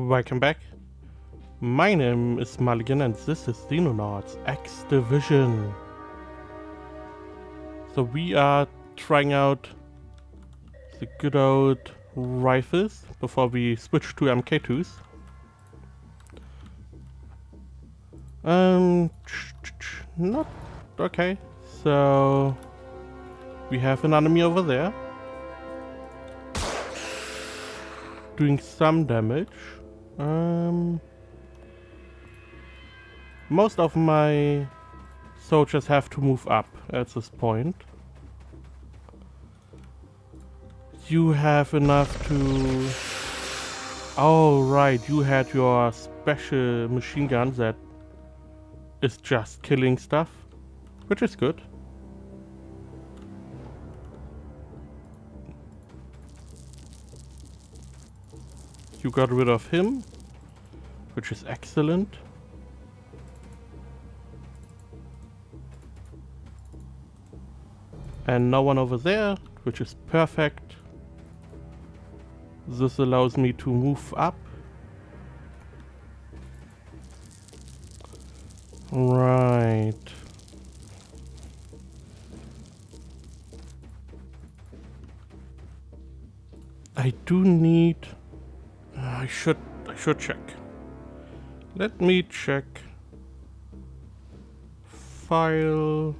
Welcome back. My name is Mulligan and this is Xenonauts X-Division. So we are trying out the good old rifles before we switch to MK2s. Not okay. So we have an enemy over there doing some damage. Most of my soldiers have to move up at this point. You have enough to... Oh right, you had your special machine gun that is just killing stuff, which is good. You got rid of him, which is excellent. And no one over there, which is perfect. This allows me to move up. Right. I do need... I should check. Let me check. File.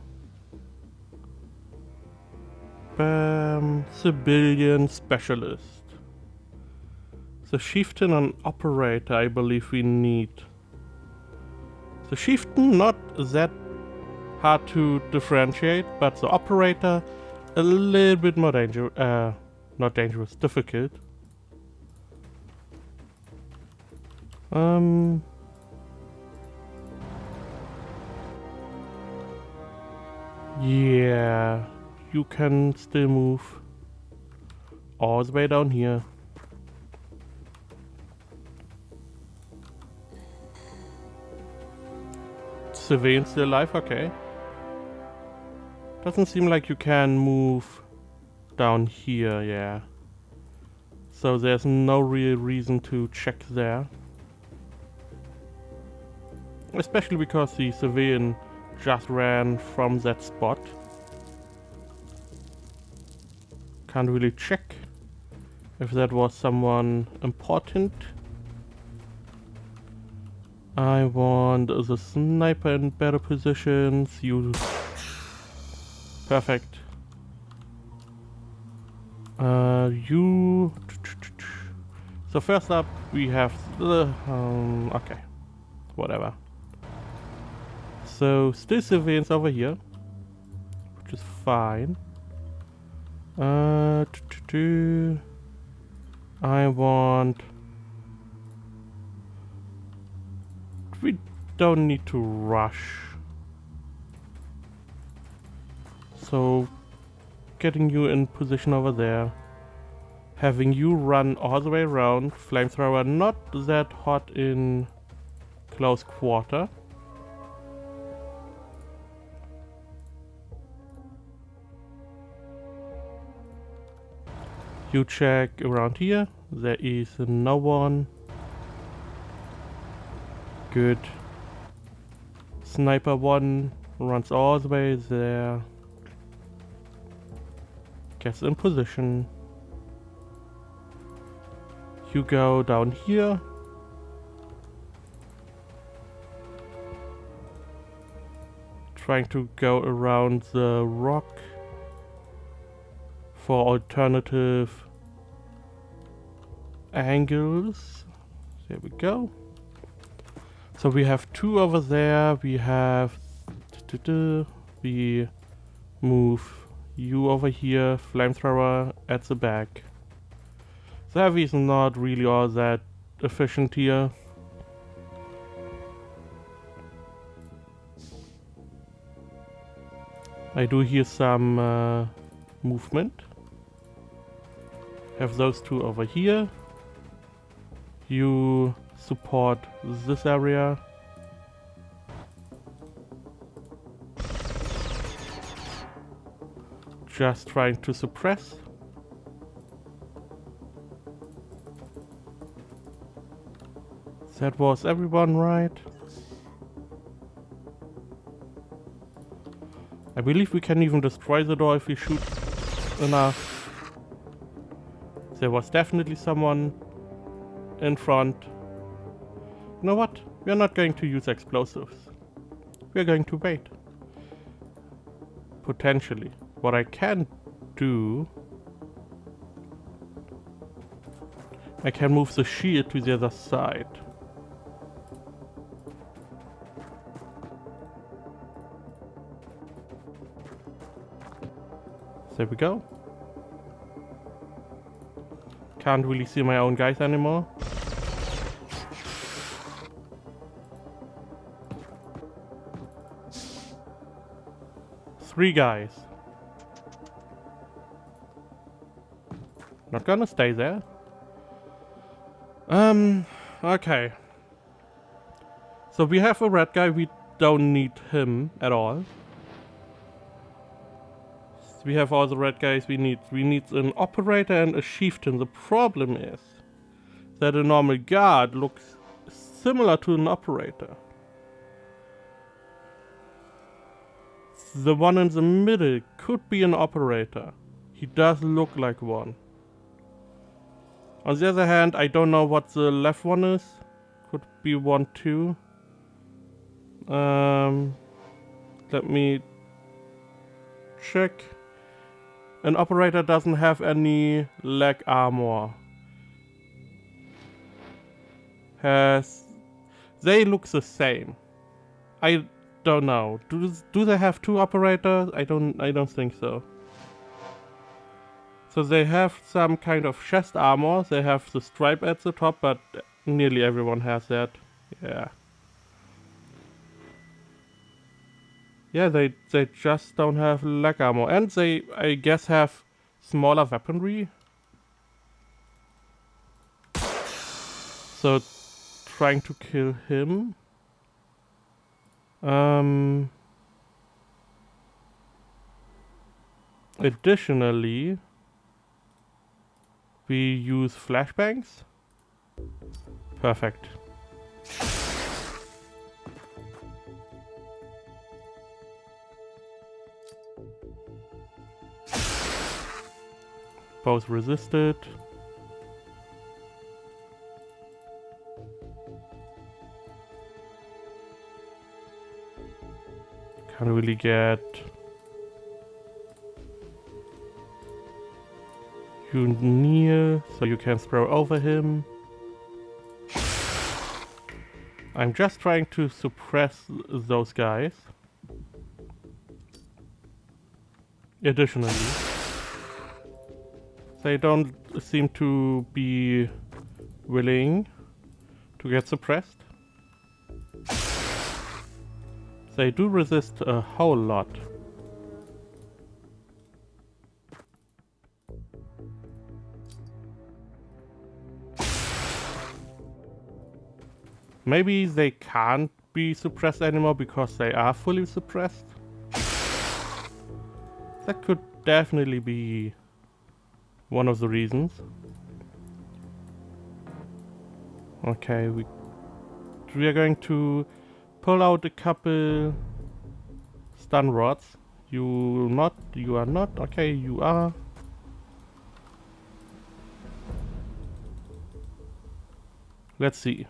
Bam. Civilian specialist. The chieftain and operator I believe we need. The chieftain not that hard to differentiate, but the operator a little bit more not dangerous, difficult. Yeah, you can still move all the way down here. Civilian still alive, okay. Doesn't seem like you can move down here, yeah. So there's no real reason to check there. Especially because the civilian just ran from that spot. Can't really check if that was someone important. I want the sniper in better positions. You... Perfect. You... So first up we have the... okay. Whatever. So still civilians over here, which is fine. I want... We don't need to rush. So getting you in position over there. Having you run all the way around. Flamethrower not that hot in close quarter. You check around here. There is no one. Good. Sniper 1 runs all the way there. Gets in position. You go down here. Trying to go around the rock for alternative angles. There we go. So we have 2 over there. We have... We move you over here. Flamethrower at the back. The heavy is not really all that efficient here. I do hear some movement. Have those 2 over here. You support this area. Just trying to suppress. That was everyone, right? I believe we can even destroy the door if we shoot enough. There was definitely someone in front. You know what? We are not going to use explosives. We are going to wait. Potentially. What I can do... I can move the shield to the other side. There we go. Can't really see my own guys anymore. Three guys. Not gonna stay there. Okay. So we have a red guy, we don't need him at all. We have all the red guys we need. We need an operator and a chieftain. The problem is that a normal guard looks similar to an operator. The one in the middle could be an operator. He does look like one. On the other hand, I don't know what the left one is. Could be one too. Let me check. An operator doesn't have any leg armor. They look the same. I don't know. Do they have two operators? I don't think so. So they have some kind of chest armor. They have the stripe at the top, but nearly everyone has that. Yeah. Yeah, they just don't have leg armor. And they, I guess, have smaller weaponry. So, trying to kill him. Additionally, we use flashbangs. Perfect. Both resisted. Can't really get you near, so you can throw over him. I'm just trying to suppress those guys. Additionally, they don't seem to be willing to get suppressed. They do resist a whole lot. Maybe they can't be suppressed anymore because they are fully suppressed. That could definitely be one of the reasons. Okay, we are going to pull out a couple stun rods. You are not. Okay, you are. Let's see.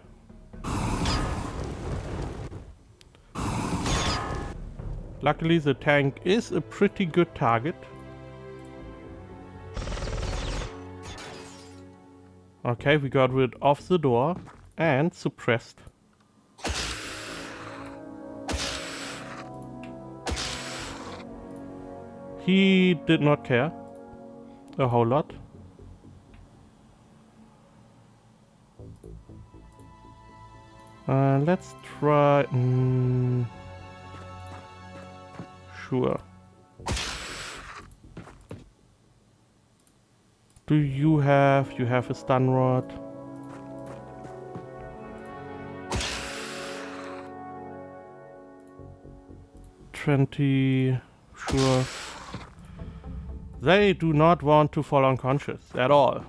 Luckily the tank is a pretty good target. Okay, we got rid of the door and suppressed. He did not care a whole lot. Let's try... Sure. Do you have a stun rod? $20, sure. They do not want to fall unconscious at all.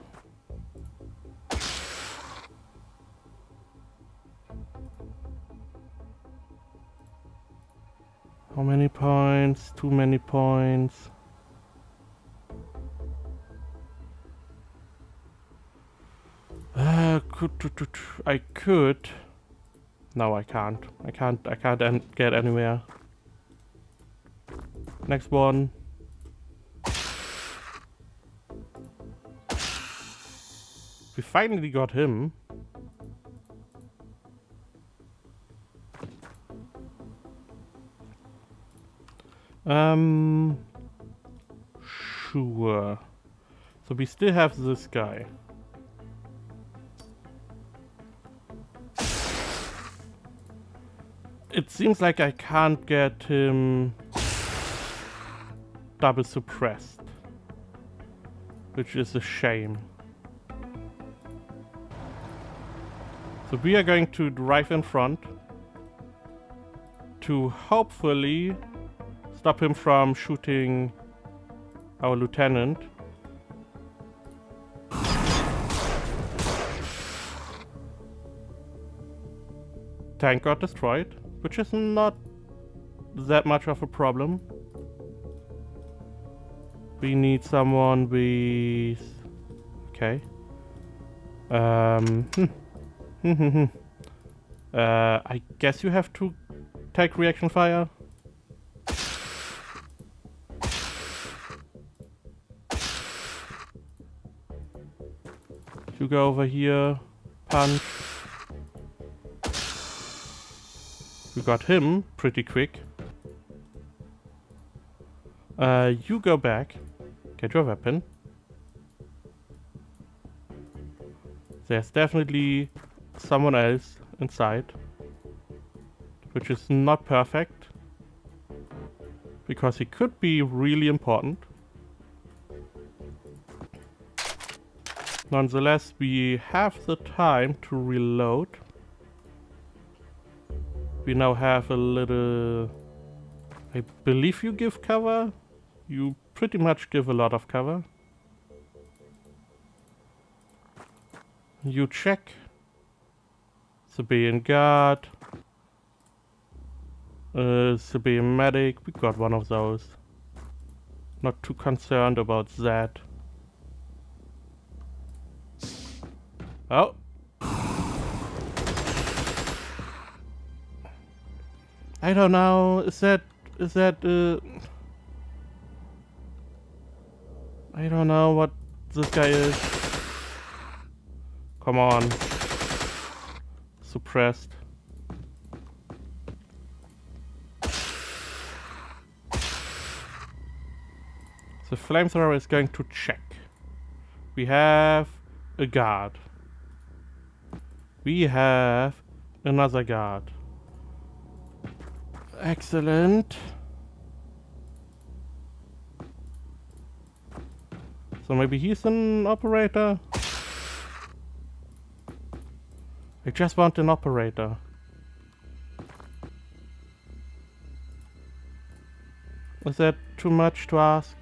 How many points? Too many points. I could. No, I can't. I can't get anywhere. Next one. We finally got him. Sure. So we still have this guy. It seems like I can't get him double suppressed, which is a shame. So we are going to drive in front to hopefully stop him from shooting our lieutenant. Tank got destroyed, which is not that much of a problem. We need someone with... Okay. I guess you have to take reaction fire. You go over here, punch. We got him pretty quick. You go back, get your weapon. There's definitely someone else inside, which is not perfect, because he could be really important. Nonetheless, we have the time to reload. We now have a little... I believe you give cover. You pretty much give a lot of cover. You check. Civilian guard. Civilian medic. We got one of those. Not too concerned about that. Oh. I don't know. Is that I don't know what this guy is. Come on. Suppressed. The flamethrower is going to check. We have a guard. We have another guard. Excellent. So maybe he's an operator? I just want an operator. Is that too much to ask?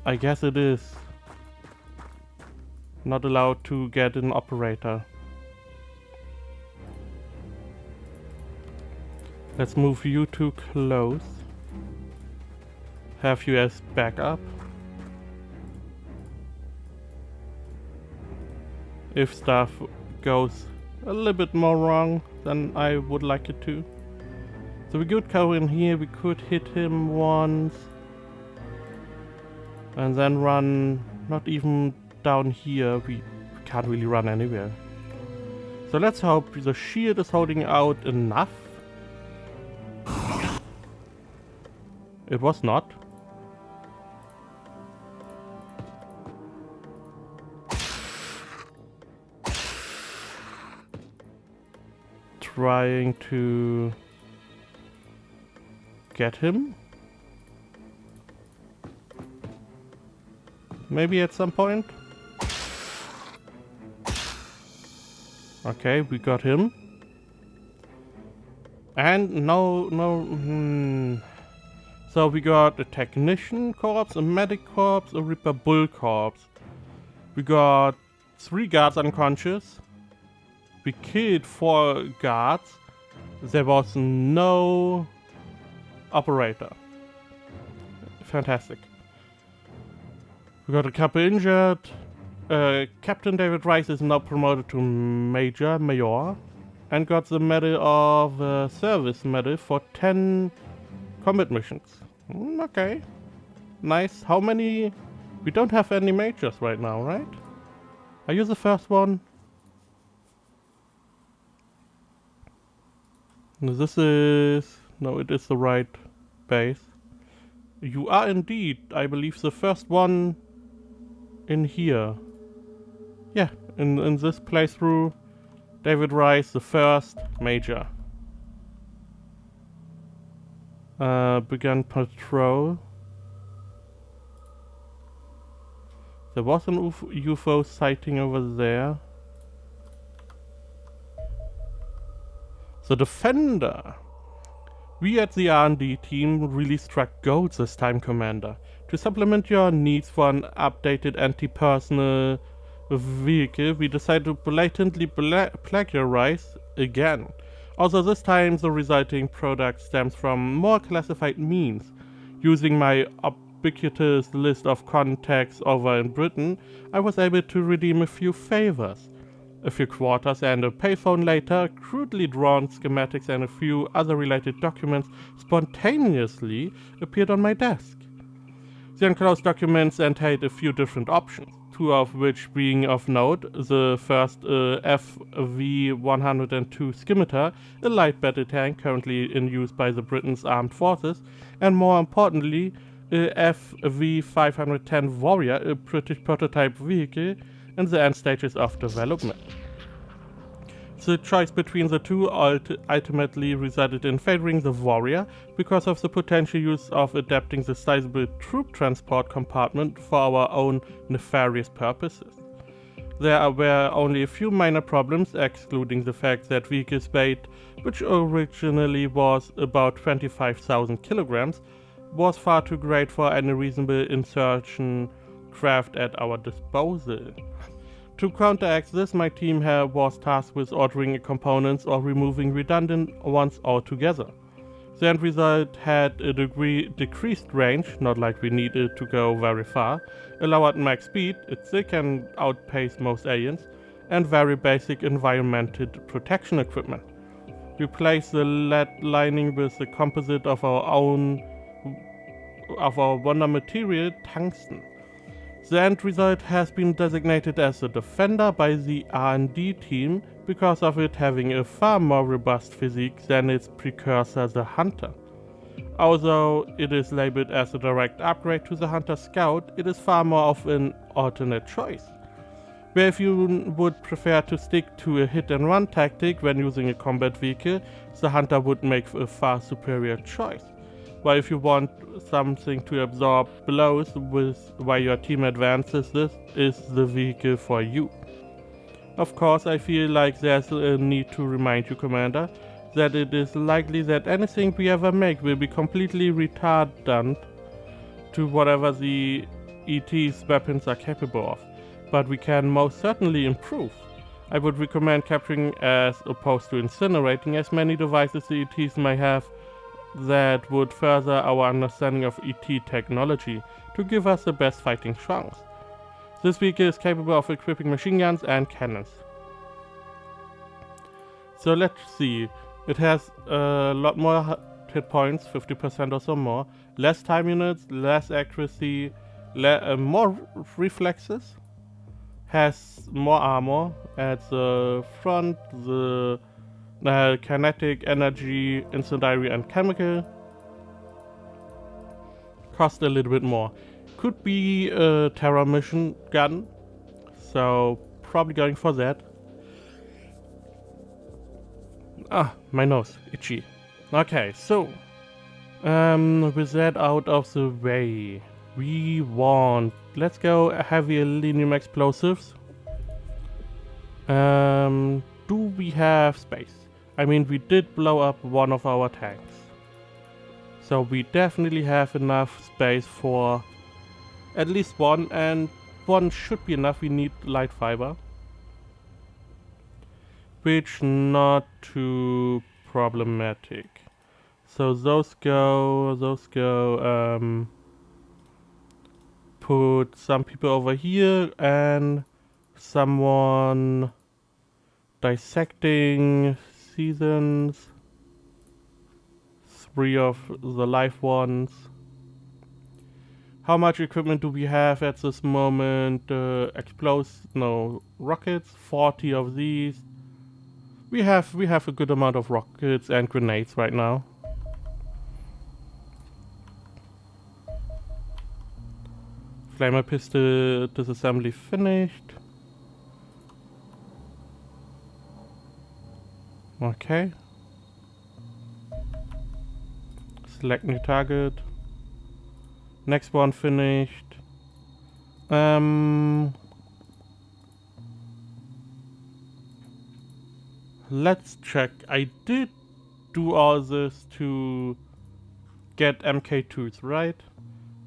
I guess it is. Not allowed to get an operator. Let's move you two close. Have you as backup. If stuff goes a little bit more wrong than I would like it to. So we could go in here, we could hit him once. And then run, not even down here, we can't really run anywhere. So let's hope the shield is holding out enough. It was not. Trying to get him. Maybe at some point. Okay, we got him. And so we got a technician corpse, a medic corpse, a Ripper Bull corpse. We got 3 guards unconscious. We killed 4 guards. There was no operator. Fantastic. We got a couple injured. Captain David Rice is now promoted to Mayor, and got the Medal of Service Medal for 10 combat missions. Okay. Nice. How many? We don't have any majors right now, right? Are you the first one? This is... No, it is the right base. You are indeed, I believe, the first one in here. Yeah, in this playthrough, David Rice, the first major. Began patrol. There was an UFO sighting over there. The Defender. We at the R&D team really struck gold this time, Commander. To supplement your needs for an updated anti-personnel vehicle, we decided to blatantly plagiarize again. Although this time the resulting product stems from more classified means. Using my ubiquitous list of contacts over in Britain, I was able to redeem a few favors. A few quarters and a payphone later, crudely drawn schematics and a few other related documents spontaneously appeared on my desk. The enclosed documents entailed a few different options, 2 of which being of note: the first FV-102 Scimitar, a light battle tank currently in use by the Britain's armed forces, and more importantly, a FV-510 Warrior, a British prototype vehicle in the end stages of development. The choice between the two ultimately resulted in favoring the Warrior because of the potential use of adapting the sizable troop transport compartment for our own nefarious purposes. There were only a few minor problems, excluding the fact that vehicle's weight, which originally was about 25,000 kilograms, was far too great for any reasonable insertion craft at our disposal. To counteract this, my team was tasked with ordering components or removing redundant ones altogether. The end result had a decreased range, not like we needed to go very far, a lowered max speed, it still can outpace most aliens, and very basic environmental protection equipment. Replace the lead lining with the composite of our wonder material, tungsten. The end result has been designated as the Defender by the R&D team because of it having a far more robust physique than its precursor, the Hunter. Although it is labeled as a direct upgrade to the Hunter Scout, it is far more of an alternate choice. Where if you would prefer to stick to a hit-and-run tactic when using a combat vehicle, the Hunter would make a far superior choice. While if you want something to absorb blows while your team advances, this is the vehicle for you. Of course, I feel like there's a need to remind you, Commander, that it is likely that anything we ever make will be completely retardant to whatever the ET's weapons are capable of, but we can most certainly improve. I would recommend capturing as opposed to incinerating as many devices the ETs may have that would further our understanding of ET technology to give us the best fighting chance. This vehicle is capable of equipping machine guns and cannons. So let's see. It has a lot more hit points, 50% or so more, less time units, less accuracy, more reflexes, has more armor at the front, the kinetic, energy, incendiary and chemical. Cost a little bit more. Could be a terror mission gun, so probably going for that. Ah, my nose, itchy. Okay, so with that out of the way, let's go heavy aluminum explosives. Do we have space? I mean, we did blow up one of our tanks, so we definitely have enough space for at least one, and one should be enough. We need light fiber. Which not too problematic. So those go, put some people over here and someone dissecting seasons. 3 of the live ones. How much equipment do we have at this moment? Rockets, 40 of these. We have a good amount of rockets and grenades right now. Flamer pistol disassembly finished. Okay. Select new target. Next one finished. Let's check. I did do all this to get MK2s, right?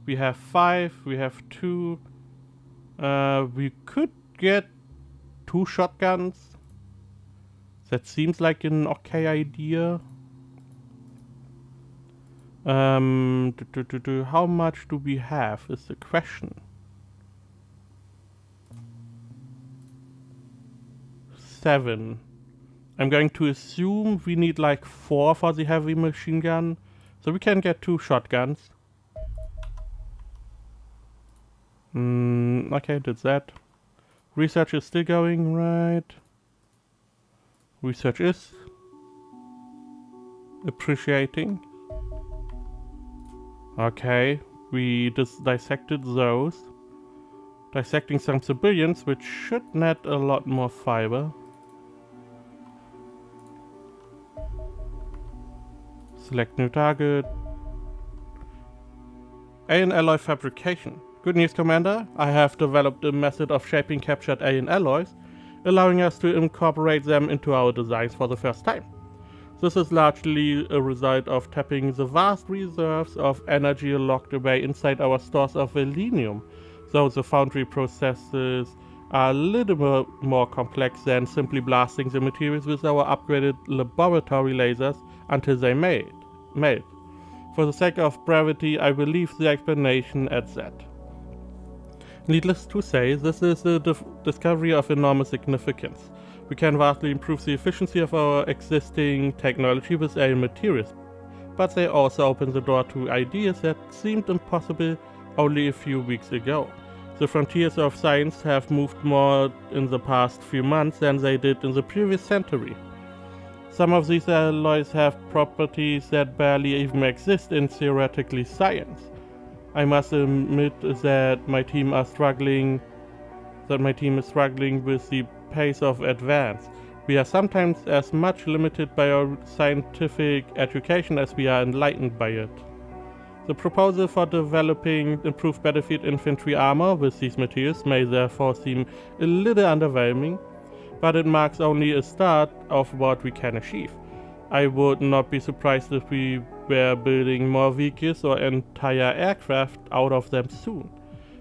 We have 5, we have 2. We could get 2 shotguns. That seems like an okay idea. How much do we have is the question. 7. I'm going to assume we need like 4 for the heavy machine gun. So we can get 2 shotguns. Okay, did that. Research is still going, right? Research is appreciating. Okay, we just dissected those. Dissecting some civilians, which should net a lot more fiber. Select new target. Alien alloy fabrication. Good news, Commander. I have developed a method of shaping captured alien alloys, allowing us to incorporate them into our designs for the first time. This is largely a result of tapping the vast reserves of energy locked away inside our stores of selenium, though the foundry processes are a little more complex than simply blasting the materials with our upgraded laboratory lasers until they melt. For the sake of brevity, I will leave the explanation at that. Needless to say, this is a discovery of enormous significance. We can vastly improve the efficiency of our existing technology with alien materials, but they also open the door to ideas that seemed impossible only a few weeks ago. The frontiers of science have moved more in the past few months than they did in the previous century. Some of these alloys have properties that barely even exist in theoretical science. I must admit that my team is struggling with the pace of advance. We are sometimes as much limited by our scientific education as we are enlightened by it. The proposal for developing improved battlefield infantry armor with these materials may therefore seem a little underwhelming, but it marks only a start of what we can achieve. I would not be surprised if we were building more vehicles or entire aircraft out of them soon.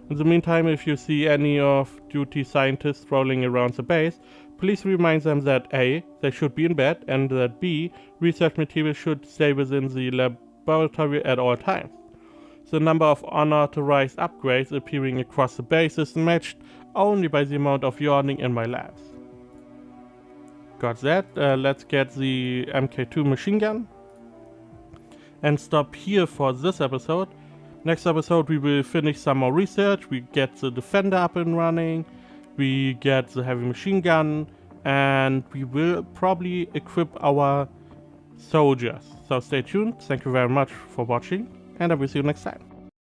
In the meantime, if you see any off-duty scientists rolling around the base, please remind them that A. they should be in bed, and that B. research materials should stay within the laboratory at all times. The number of unauthorized upgrades appearing across the base is matched only by the amount of yawning in my labs. Got that. Let's get the MK2 machine gun. And stop here for this episode. Next episode we will finish some more research, we get the defender up and running, we get the heavy machine gun, and we will probably equip our soldiers. So stay tuned, thank you very much for watching, and I will see you next time.